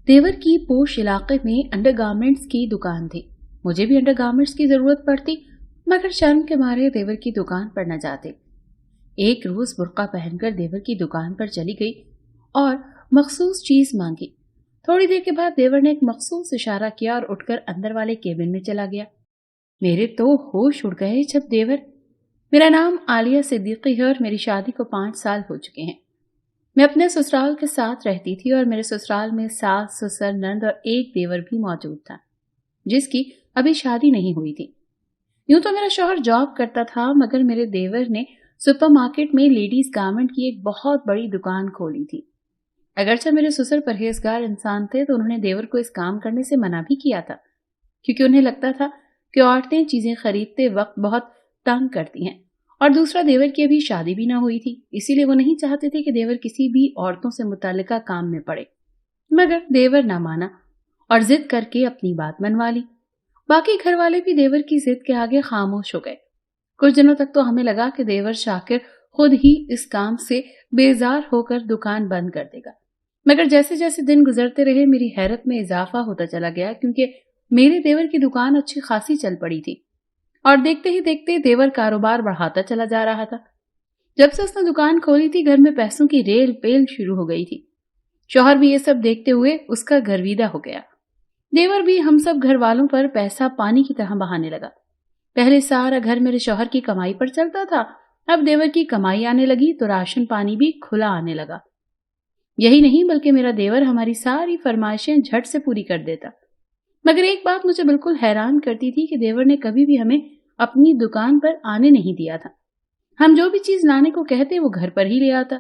देवर की पोश इलाके में अंडरगारमेंट्स की दुकान थी। मुझे भी अंडरगारमेंट्स की जरूरत पड़ती, मगर शर्म के मारे देवर की दुकान पर न जाते। एक रोज बुर्का पहनकर देवर की दुकान पर चली गई और मखसूस चीज मांगी। थोड़ी देर के बाद देवर ने एक मखसूस इशारा किया और उठकर अंदर वाले केबिन में चला गया। मेरे तो होश उड़ गए जब देवर। मेरा नाम आलिया सिद्दीकी है और मेरी शादी को 5 साल हो चुके हैं। मैं अपने ससुराल के साथ रहती थी और मेरे ससुराल में सास, ससुर, नंद और एक देवर भी मौजूद था, जिसकी अभी शादी नहीं हुई थी। यूं तो मेरा शौहर जॉब करता था, मगर मेरे देवर ने सुपरमार्केट में लेडीज गारमेंट की एक बहुत बड़ी दुकान खोली थी। अगरचे मेरे ससुर परहेजगार इंसान थे, तो उन्होंने देवर को इस काम करने से मना भी किया था, क्योंकि उन्हें लगता था कि औरतें चीजें खरीदते वक्त बहुत तंग करती हैं। और दूसरा, देवर की अभी शादी भी ना हुई थी, इसीलिए वो नहीं चाहते थे कि देवर किसी भी औरतों से मुताल्लिका काम में पड़े। मगर देवर ना माना और जिद करके अपनी बात मनवा ली। बाकी घर वाले भी देवर की जिद के आगे खामोश हो गए। कुछ दिनों तक तो हमें लगा कि देवर शाकिर खुद ही इस काम से बेजार होकर दुकान बंद कर देगा। मगर जैसे जैसे दिन गुजरते रहे, मेरी हैरत में इजाफा होता चला गया, क्योंकि मेरे देवर की दुकान अच्छी खासी चल पड़ी थी और देखते ही देखते देवर कारोबार बढ़ाता चला जा रहा था। जब से उसने दुकान खोली थी, घर में पैसों की रेल पेल शुरू हो गई थी। शौहर भी ये सब देखते हुए उसका गर्विदा हो गया। देवर भी हम सब घर वालों पर पैसा पानी की तरह बहाने लगा। पहले सारा घर मेरे शौहर की कमाई पर चलता था, अब देवर की कमाई आने लगी तो राशन पानी भी खुला आने लगा। यही नहीं, बल्कि मेरा देवर हमारी सारी फरमाइशें झट से पूरी कर देता। मगर एक बात मुझे बिल्कुल हैरान करती थी कि देवर ने कभी भी हमें अपनी दुकान पर आने नहीं दिया था। हम जो भी चीज लाने को कहते वो घर पर ही ले आता।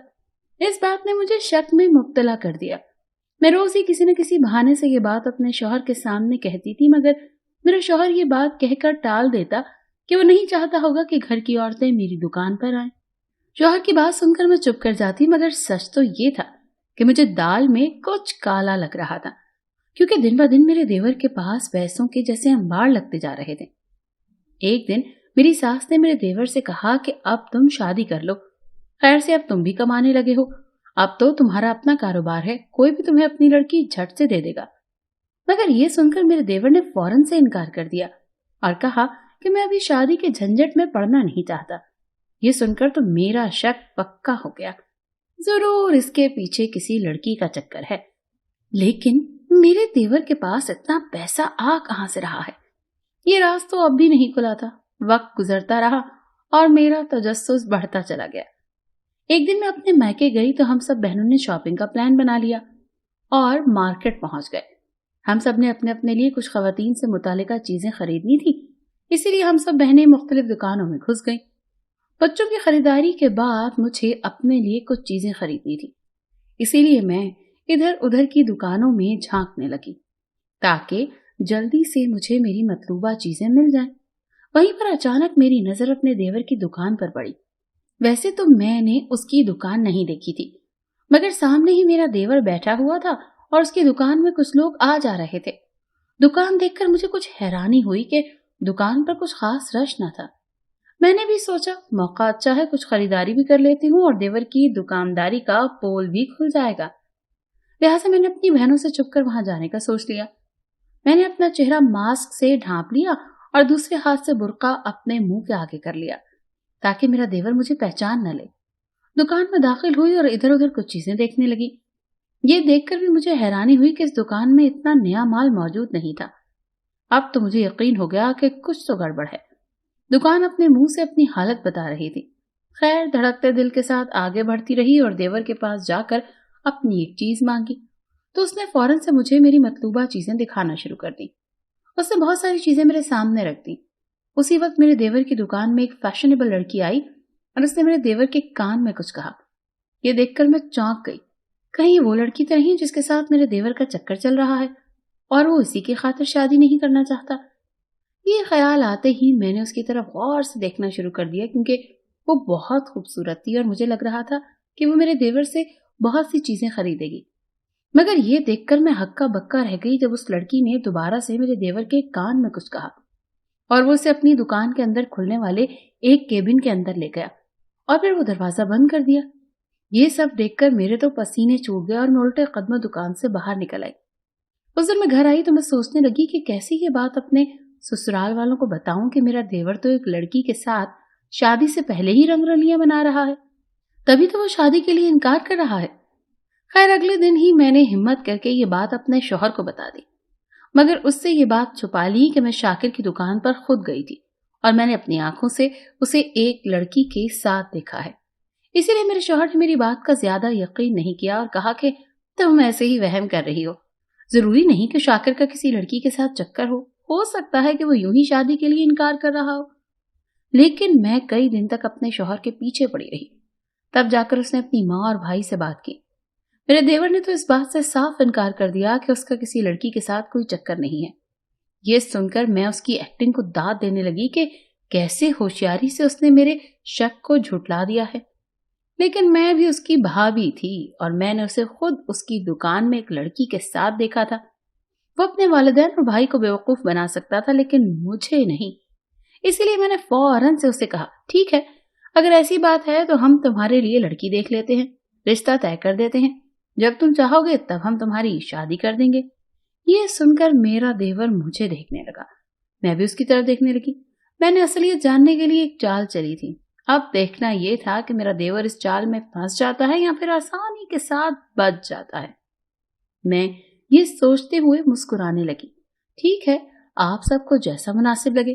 इस बात ने मुझे शक में मुब्तला कर दिया। मैं रोज ही किसी न किसी बहाने से ये बात अपने शौहर के सामने कहती थी, मगर मेरा शौहर ये बात कहकर टाल देता कि वो नहीं चाहता होगा कि घर की औरतें मेरी दुकान पर आएं। शौहर की बात सुनकर मैं चुप कर जाती, मगर सच तो ये था कि मुझे दाल में कुछ काला लग रहा था, क्योंकि दिन ब दिन मेरे देवर के पास पैसों के जैसे अंबार लगते जा रहे थे। एक दिन मेरी सास ने मेरे देवर से कहा कि अब तुम शादी कर लो, खैर से अब तुम भी कमाने लगे हो, अब तो तुम्हारा अपना कारोबार है, कोई भी तुम्हें अपनी लड़की झट से दे देगा। मगर ये सुनकर मेरे देवर ने फौरन से इनकार कर दिया और कहा कि मैं अभी शादी के झंझट में पड़ना नहीं चाहता। ये सुनकर तो मेरा शक पक्का हो गया, जरूर इसके पीछे किसी लड़की का चक्कर है। लेकिन मेरे देवर के पास इतना पैसा आ कहां से रहा है, ये राज तो अब भी नहीं खुला था। वक्त गुजरता रहा और मेरा तजस्सुस बढ़ता चला गया। एक दिन मैं अपने मायके गई तो हम सब बहनों ने शॉपिंग का प्लान बना लिया और मार्केट पहुंच गए। हम सब ने अपने अपने लिए कुछ खवातीन से मुतालिका चीजें खरीदनी थी, इसीलिए हम सब बहनें मुख्तलिफ दुकानों में घुस गईं। बच्चों की खरीदारी के बाद मुझे अपने लिए कुछ चीजें खरीदनी थी, इसीलिए मैं इधर उधर की दुकानों में झांकने लगी ताकि जल्दी से मुझे मेरी मतलूबा चीजें मिल जाएं। वहीं पर अचानक मेरी नजर अपने देवर की दुकान पर पड़ी। वैसे तो मैंने उसकी दुकान नहीं देखी थी, मगर सामने ही मेरा देवर बैठा हुआ था और उसकी दुकान में कुछ लोग आ जा रहे थे। दुकान देखकर मुझे कुछ हैरानी हुई कि दुकान पर कुछ खास रश न था। मैंने भी सोचा मौका अच्छा है, कुछ खरीदारी भी कर लेती हूँ और देवर की दुकानदारी का पोल भी खुल जाएगा। लिहाजा मैंने अपनी बहनों से छुपकर वहां जाने का सोच लिया। मैंने अपना चेहरा मास्क से ढांप लिया और दूसरे हाथ से बुर्का अपने मुंह के आगे कर लिया ताकि मेरा देवर मुझे पहचान न ले। दुकान में दाखिल हुई और इधर उधर कुछ चीजें देखने लगी। ये देखकर भी मुझे हैरानी हुई कि इस दुकान में इतना नया माल मौजूद नहीं था। अब तो मुझे यकीन हो गया कि कुछ तो गड़बड़ है। दुकान अपने मुंह से अपनी हालत बता रही थी। खैर, धड़कते दिल के साथ आगे बढ़ती रही और देवर के पास जाकर अपनी एक चीज मांगी तो उसने फौरन से मुझे मेरी मतलूबा चीजें दिखाना शुरू कर दी। उसने बहुत सारी चीजें मेरे सामने रख दी। उसी वक्त मेरे देवर की दुकान में एक फैशनेबल लड़की आई और उसने मेरे देवर के कान में कुछ कहा। यह देखकर मैं चौंक गई। कहीं वो लड़की तो नहीं जिसके साथ मेरे देवर का चक्कर चल रहा है और वो इसी की खातिर शादी नहीं करना चाहता। ये ख्याल आते ही मैंने उसकी तरफ गौर से देखना शुरू कर दिया, क्योंकि वो बहुत खूबसूरत थी और मुझे लग रहा था कि वो मेरे देवर से बहुत सी चीजें खरीदेगी। मगर ये देखकर मैं हक्का बक्का रह गई जब उस लड़की ने दोबारा से मेरे देवर के कान में कुछ कहा और वो उसे अपनी दुकान के अंदर खुलने वाले एक केबिन के अंदर ले गया और फिर वो दरवाजा बंद कर दिया। ये सब देखकर मेरे तो पसीने छूट गए और मैं उल्टे कदमों दुकान से बाहर निकल आई। उस दिन मैं घर आई तो मैं सोचने लगी कि कैसे ये बात अपने ससुराल वालों को बताऊं कि मेरा देवर तो एक लड़की के साथ शादी से पहले ही रंगरलियां बना रहा है, तभी तो वो शादी के लिए इनकार कर रहा है। खैर अगले दिन ही मैंने हिम्मत करके ये बात अपने शौहर को बता दी, मगर उससे ये बात छुपा ली कि मैं शाकिर की दुकान पर खुद गई थी और मैंने अपनी आंखों से उसे एक लड़की के साथ देखा है। इसीलिए मेरे शौहर ने मेरी बात का ज्यादा यकीन नहीं किया और कहा कि तुम ऐसे ही वहम कर रही हो, जरूरी नहीं कि शाकिर का किसी लड़की के साथ चक्कर हो सकता है कि वो यूं ही शादी के लिए इनकार कर रहा हो। लेकिन मैं कई दिन तक अपने शौहर के पीछे पड़ी रही, तब जाकर उसने अपनी माँ और भाई से बात की। मेरे देवर ने तो इस बात से साफ इनकार कर दिया कि उसका किसी लड़की के साथ कोई चक्कर नहीं है। ये सुनकर मैं उसकी एक्टिंग को दाद देने लगी कि कैसे होशियारी से उसने मेरे शक को झुठला दिया है। लेकिन मैं भी उसकी भाभी थी और मैंने उसे खुद उसकी दुकान में एक लड़की के साथ देखा था। वो अपने वालिदैन और भाई को बेवकूफ बना सकता था, लेकिन मुझे नहीं। इसीलिए मैंने फौरन से उसे कहा, ठीक है, अगर ऐसी बात है तो हम तुम्हारे लिए लड़की देख लेते हैं, रिश्ता तय कर देते हैं, जब तुम चाहोगे तब हम तुम्हारी शादी कर देंगे। ये सुनकर मेरा देवर मुझे देखने लगा, मैं भी उसकी तरफ देखने लगी। मैंने असलियत जानने के लिए एक चाल चली थी। अब देखना यह था कि मेरा देवर इस चाल में फंस जाता है या फिर आसानी के साथ बच जाता है। मैं ये सोचते हुए मुस्कुराने लगी। ठीक है, आप सबको जैसा मुनासिब लगे,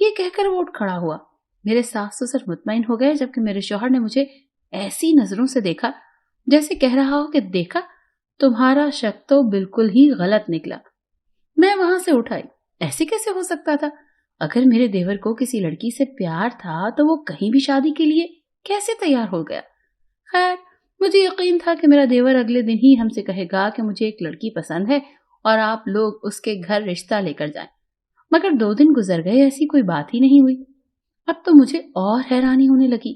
ये कहकर वो उठ खड़ा हुआ। मेरे सास ससुर मुतमईन हो गए, जबकि मेरे शौहर ने मुझे ऐसी नजरों से देखा जैसे कह रहा हो कि देखा, तुम्हारा शक तो बिल्कुल ही गलत निकला। मैं वहां से उठ आई। ऐसे कैसे हो सकता था? अगर मेरे देवर को किसी लड़की से प्यार था तो वो कहीं भी शादी के लिए कैसे तैयार हो गया? खैर, मुझे यकीन था कि मेरा देवर अगले दिन ही हमसे कहेगा कि मुझे एक लड़की पसंद है और आप लोग उसके घर रिश्ता लेकर जाएं। मगर 2 दिन गुजर गए, ऐसी कोई बात ही नहीं हुई। अब तो मुझे और हैरानी होने लगी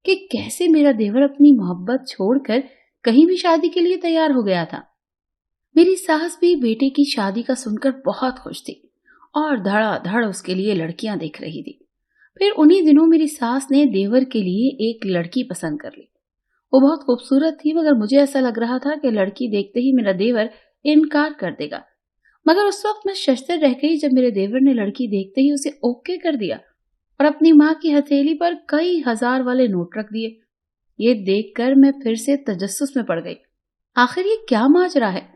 कि कैसे मेरा देवर अपनी मोहब्बत छोड़कर कहीं भी शादी के लिए तैयार हो गया था। मेरी सास भी बेटे की शादी का सुनकर बहुत खुश थी और धड़ाधड़ उसके लिए लड़कियां देख रही थी। फिर उन्हीं दिनों मेरी सास ने देवर के लिए एक लड़की पसंद कर ली। वो बहुत खूबसूरत थी, मगर मुझे ऐसा लग रहा था कि लड़की देखते ही मेरा देवर इनकार कर देगा। मगर उस वक्त मैं शर्तर रह गई जब मेरे देवर ने लड़की देखते ही उसे ओके कर दिया और अपनी माँ की हथेली पर कई हजार वाले नोट रख दिए। ये देखकर मैं फिर से तजस्सुस में पड़ गई। आखिर ये क्या माजरा है?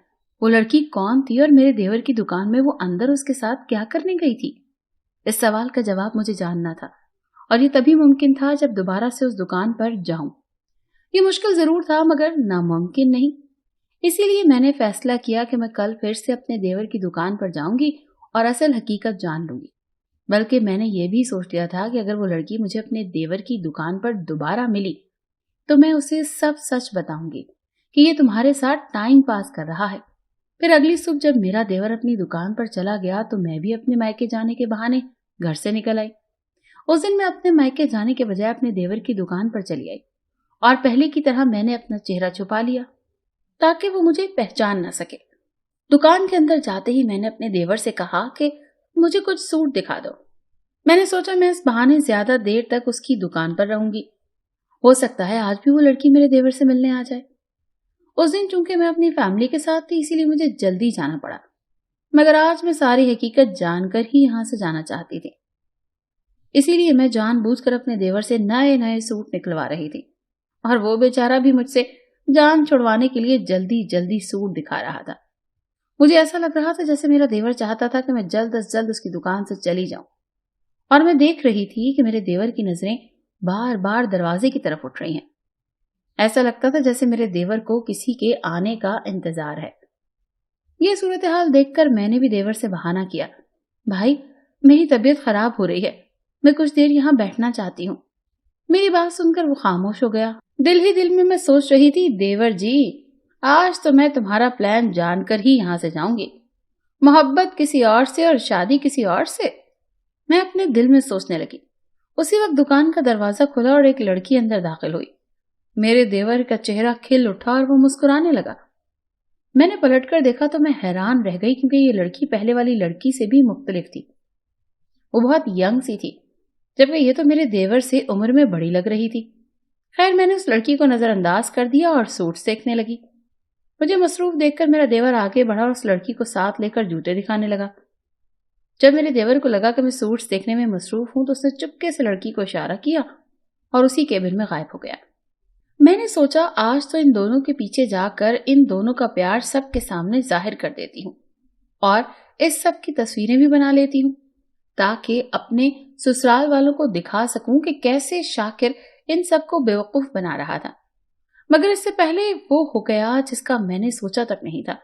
वो लड़की कौन थी और मेरे देवर की दुकान में वो अंदर उसके साथ क्या करने गई थी? इस सवाल का जवाब मुझे जानना था और ये तभी मुमकिन था जब दोबारा से उस दुकान पर जाऊं। ये मुश्किल जरूर था मगर नामुमकिन नहीं। इसीलिए मैंने फैसला किया कि मैं कल फिर से अपने देवर की दुकान पर जाऊंगी और असल हकीकत जान लूंगी। बल्कि मैंने ये भी सोच लिया था कि अगर वो लड़की मुझे अपने देवर की दुकान पर दोबारा मिली तो मैं उसे सब सच बताऊंगी कि ये तुम्हारे साथ टाइम पास कर रहा है। फिर अगली सुबह जब मेरा देवर अपनी दुकान पर चला गया तो मैं भी अपने मायके जाने के बहाने घर से निकल आई। उस दिन मैं अपने मायके जाने के बजाय अपने देवर की दुकान पर चली आई और पहले की तरह मैंने अपना चेहरा छुपा लिया ताकि वो मुझे पहचान न सके। दुकान के अंदर जाते ही मैंने अपने देवर से कहा कि मुझे कुछ सूट दिखा दो। मैंने सोचा मैं इस बहाने ज्यादा देर तक उसकी दुकान पर रहूंगी, हो सकता है आज भी वो लड़की मेरे देवर से मिलने आ जाए। उस दिन चूंकि मैं अपनी फैमिली के साथ थी इसीलिए मुझे जल्दी जाना पड़ा, मगर आज मैं सारी हकीकत जानकर ही यहां से जाना चाहती थी। इसीलिए मैं जानबूझकर अपने देवर से नए नए सूट निकलवा रही थी और वो बेचारा भी मुझसे जान छुड़वाने के लिए जल्दी जल्दी सूट दिखा रहा था। मुझे ऐसा लग रहा था जैसे मेरा देवर चाहता था कि मैं जल्द से जल्द उसकी दुकान से चली जाऊं और मैं देख रही थी कि मेरे देवर की नजरें बार बार दरवाजे की तरफ उठ रही हैं। ऐसा लगता था जैसे मेरे देवर को किसी के आने का इंतजार है। ये सूरत हाल देखकर मैंने भी देवर से बहाना किया, भाई मेरी तबीयत खराब हो रही है, मैं कुछ देर यहाँ बैठना चाहती हूँ। मेरी बात सुनकर वो खामोश हो गया। दिल ही दिल में मैं सोच रही थी, देवर जी आज तो मैं तुम्हारा प्लान जानकर ही यहाँ से जाऊंगी, मोहब्बत किसी और से और शादी किसी और से। मैं अपने दिल में सोचने लगी। उसी वक्त दुकान का दरवाजा खुला और एक लड़की अंदर दाखिल हुई। मेरे देवर का चेहरा खिल उठा और वो मुस्कुराने लगा। मैंने पलटकर देखा तो मैं हैरान रह गई क्योंकि ये लड़की पहले वाली लड़की से भी मुख्तलिफ थी। वो बहुत यंग सी थी, जबकि ये तो मेरे देवर से उम्र में बड़ी लग रही थी। खैर मैंने उस लड़की को नजरअंदाज कर दिया और सूट देखने लगी। مجھے مصروف دیکھ کر میرا دیور آگے بڑھا اور اس لڑکی کو ساتھ لے کر جوتے دکھانے لگا۔ جب میرے دیور کو لگا کہ میں سوٹس دیکھنے میں مصروف ہوں تو اس نے چپکے سے لڑکی کو اشارہ کیا اور اسی کیبن میں غائب ہو گیا۔ میں نے سوچا آج تو ان دونوں کے پیچھے جا کر ان دونوں کا پیار سب کے سامنے ظاہر کر دیتی ہوں اور اس سب کی تصویریں بھی بنا لیتی ہوں تاکہ اپنے سسرال والوں کو دکھا سکوں کہ کیسے شاکر ان سب کو بیوقوف بنا رہا تھا، مگر اس سے پہلے وہ ہو گیا جس کا میں نے سوچا تک نہیں تھا۔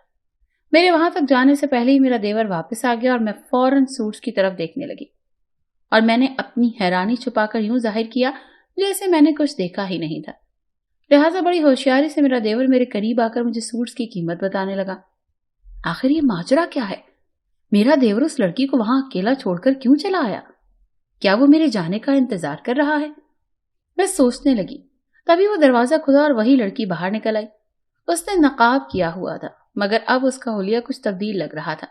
میرے وہاں تک جانے سے پہلے ہی میرا دیور واپس آ گیا اور میں فوراً سوٹس کی طرف دیکھنے لگی اور میں نے اپنی حیرانی چھپا کر یوں ظاہر کیا جیسے میں نے کچھ دیکھا ہی نہیں تھا۔ لہٰذا بڑی ہوشیاری سے میرا دیور میرے قریب آ کر مجھے سوٹس کی قیمت بتانے لگا۔ آخر یہ ماجرا کیا ہے؟ میرا دیور اس لڑکی کو وہاں اکیلا چھوڑ کر کیوں چلا آیا؟ کیا وہ میرے جانے کا انتظار کر رہا ہے؟ میں سوچنے لگی، تبھی وہ دروازہ کھلا اور وہی لڑکی باہر نکل آئی۔ اس نے نقاب کیا ہوا تھا مگر اب اس کا حلیہ کچھ تبدیل لگ رہا تھا۔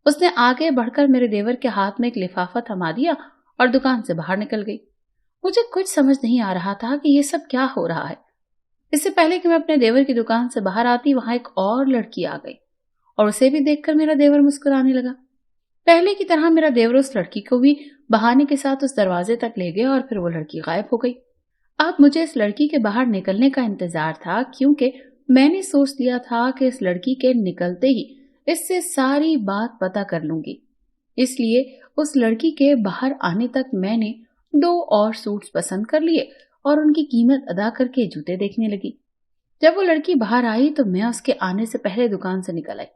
اس نے آگے بڑھ کر میرے دیور کے ہاتھ میں ایک لفافہ تھما دیا اور دکان سے باہر نکل گئی۔ مجھے کچھ سمجھ نہیں آ رہا تھا کہ یہ سب کیا ہو رہا ہے۔ اس سے پہلے کہ میں اپنے دیور کی دکان سے باہر آتی وہاں ایک اور لڑکی آ گئی اور اسے بھی دیکھ کر میرا دیور مسکرانے لگا۔ پہلے کی طرح میرا دیور اس لڑکی کو بھی بہانے کے ساتھ اس دروازے تک لے گیا اور پھر وہ لڑکی غائب ہو گئی۔ اب مجھے اس لڑکی کے باہر نکلنے کا انتظار تھا کیونکہ میں نے سوچ لیا تھا کہ اس لڑکی کے نکلتے ہی اس سے ساری بات پتہ کر لوں گی۔ اس لیے اس لڑکی کے باہر آنے تک میں نے 2 اور سوٹس پسند کر لیے اور ان کی قیمت ادا کر کے جوتے دیکھنے لگی۔ جب وہ لڑکی باہر آئی تو میں اس کے آنے سے پہلے دکان سے نکل آئی۔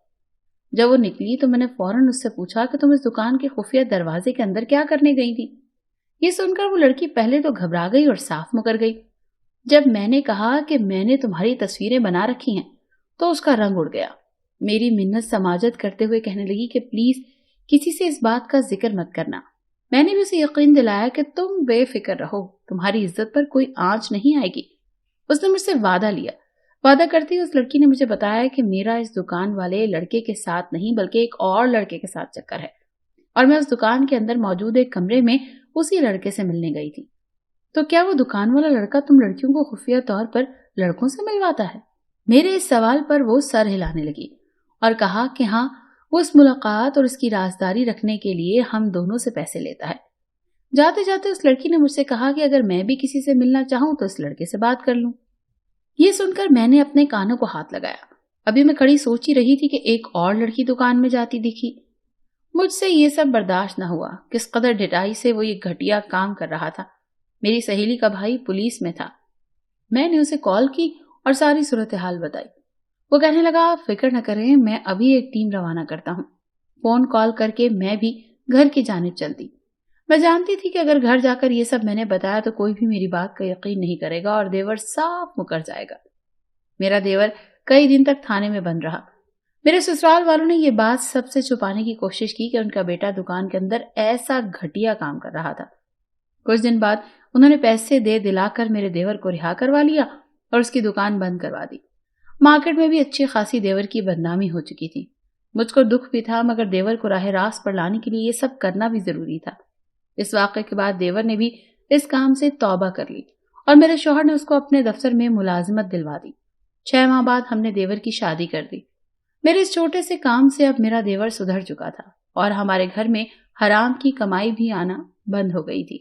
جب وہ نکلی تو میں نے فوراً اس سے پوچھا کہ تم اس دکان کے خفیہ دروازے کے اندر کیا کرنے گئی تھی؟ یہ سن کر وہ لڑکی پہلے تو گھبرا گئی اور صاف مکر گئی۔ جب میں نے کہا کہ میں نے تمہاری تصویریں بنا رکھی ہیں تو اس کا رنگ اڑ گیا۔ میری منت سماجت کرتے ہوئے کہنے لگی کہ پلیز کسی سے اس بات کا ذکر مت کرنا۔ میں نے بھی اسے یقین دلایا کہ تم بے فکر رہو، تمہاری عزت پر کوئی آنچ نہیں آئے گی۔ اس نے مجھ سے وعدہ لیا۔ وعدہ کرتے ہی اس لڑکی نے مجھے بتایا کہ میرا اس دکان والے لڑکے کے ساتھ نہیں بلکہ ایک اور لڑکے کے ساتھ چکر ہے اور میں اس دکان کے اندر موجود ایک کمرے میں اسی لڑکے سے ملنے گئی تھی۔ تو کیا وہ دکان والا لڑکا تم لڑکیوں کو خفیہ طور پر لڑکوں سے ملواتا ہے؟ میرے اس سوال پر وہ سر ہلانے لگی اور کہا کہ ہاں، وہ اس ملاقات اور اس کی رازداری رکھنے کے لیے ہم دونوں سے پیسے لیتا ہے۔ جاتے جاتے اس لڑکی نے مجھ سے کہا کہ اگر میں بھی کسی سے ملنا چاہوں تو اس لڑکے سے بات کر لوں۔ یہ سن کر میں نے اپنے کانوں کو ہاتھ لگایا۔ ابھی میں کھڑی سوچ ہی رہی تھی کہ ایک اور لڑکی دکان میں جاتی دکھی۔ مجھ سے یہ سب برداشت نہ ہوا، کس قدر ڈٹائی سے وہ یہ گھٹیا کام کر رہا تھا۔ میری سہیلی کا بھائی پولیس میں تھا۔ میں نے اسے کال کی اور ساری صورتحال بتائی۔ وہ کہنے لگا آپ فکر نہ کریں، میں ابھی ایک ٹیم روانہ کرتا ہوں۔ فون کال کر کے میں بھی گھر کی جانب چلتی۔ میں جانتی تھی کہ اگر گھر جا کر یہ سب میں نے بتایا تو کوئی بھی میری بات کا یقین نہیں کرے گا اور دیور صاف مکر جائے گا۔ میرا دیور کئی دن تک تھانے میں بند رہا۔ میرے سسرال والوں نے یہ بات سب سے چھپانے کی کوشش کی کہ ان کا بیٹا دکان کے اندر ایسا گھٹیا کام کر رہا تھا۔ کچھ دن بعد انہوں نے پیسے دے دلا کر میرے دیور کو رہا کروا لیا اور اس کی دکان بند کروا دی۔ مارکیٹ میں بھی اچھی خاصی دیور کی بدنامی ہو چکی تھی۔ مجھ کو دکھ بھی تھا مگر دیور کو راہ راست پر لانے کے لیے یہ سب کرنا بھی ضروری تھا۔ اس واقعے کے بعد دیور نے بھی اس کام سے توبہ کر لی اور میرے شوہر نے اس کو اپنے دفتر میں ملازمت دلوا دی۔ 6 ماہ بعد ہم نے دیور کی شادی کر دی۔ میرے اس چھوٹے سے کام سے اب میرا دیور سدھر چکا تھا اور ہمارے گھر میں حرام کی کمائی بھی آنا بند ہو گئی تھی۔